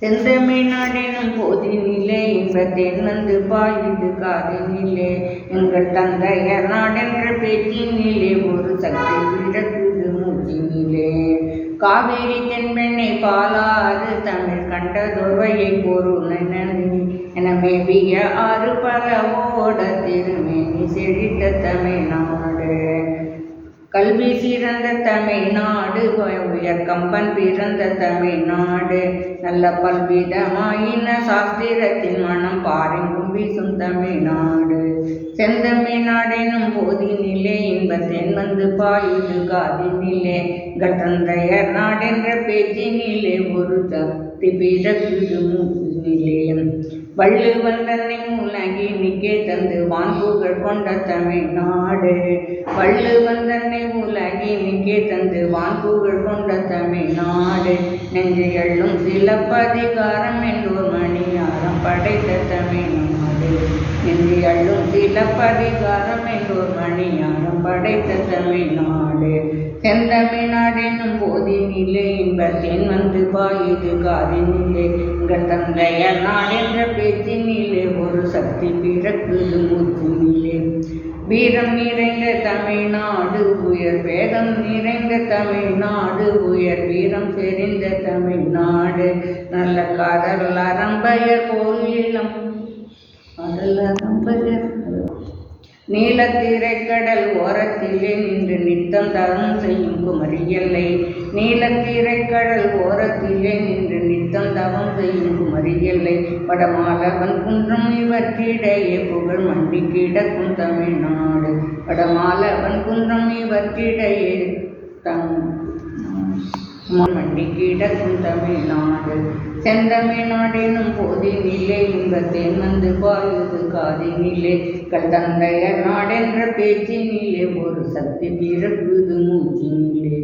செந்தமிழ்நாடெனும் போதினிலே இன்பத்தேன் வந்து பாயுது காதினிலே. எங்கள் தந்தையர் நாடென்ற பேச்சினிலே ஒரு சக்தி பிறக்குது மூச்சினிலே. காவேரி தென்பெண்ணை பாலாறு தமிழ் கண்டதொருவையை பொருளனி என மேவிய ஆறு பல ஓட திருமேனி செழித்த தமிழ்நாடு. கல்வி சிறந்த தமிழ்நாடு, உயர் கம்பன் பிறந்த தமிழ்நாடு. நல்ல பல்விதமாயின சாஸ்திரத்தின் மனம் பாரெங்கும் வீசும் தமிழ்நாடு. செந்தமிழ்நாடெனும் போதினிலே இன்பத்தேன் வந்து பாயுது காதினிலே. எங்கள் தந்தையர் நாடென்ற பேச்சினிலே ஒரு சக்தி பிறக்குது மூச்சினிலே. வள்ளுவன் தன்னை உலகினிக்கே தந்து வான்புகழ் கொண்ட தமிழ்நாடு. வள்ளுவன் தன்னை உலகினிக்கே தந்து வான்புகழ் கொண்ட தமிழ்நாடு. நெஞ்சையள்ளும் சிலப்பதிகாரம் என்றோர் மணியாரம் படைத்த தமிழ்நாடு. நெஞ்சையள்ளும் சிலப்பதிகாரம் என்றோர் மணியாரம் படைத்த தமிழ்நாடு. செந்தமிழ்நாடெனும் போதினிலே இன்பத்தேன் வந்து பாயுது காதினிலே. எங்கள் தந்தையர் நாடென்ற பேச்சினிலே ஒரு சக்தி பிறக்குது மூச்சினிலே. வீரம் நிறைந்த தமிழ்நாடு, உயர் வேதம் நிறைந்த தமிழ்நாடு. உயர் வீரம் செறிந்த தமிழ்நாடு. நல்ல காதல் அரம்பயர் போல் இளம் காதல் அரம்பயர் நீலத்திரைக்கடல் ஓரத்திலே நின்று நித்தம் தவம் செய்யும் குமரி எல்லை. நீலத்திரைக்கடல் ஓரத்திலே நின்று நித்தம் தவம் செய்யும் குமரி எல்லை. வடமாலவன் குன்றம் இவற்றிடையே புகழ் மண்டி கிடக்கும் தமிழ்நாடு. வடமாலவன் குன்றம் இவற்றிடையே மண்டி கிடக்கும் தமிழ்நாடு. செந்தமிழ்நாடெனும் போதினிலே இன்பத்தேன் வந்து பாயுது காதினிலே. எங்கள் தந்தையர் நாடென்ற பேச்சினிலே ஒரு சக்தி பிறக்குது மூச்சினிலே.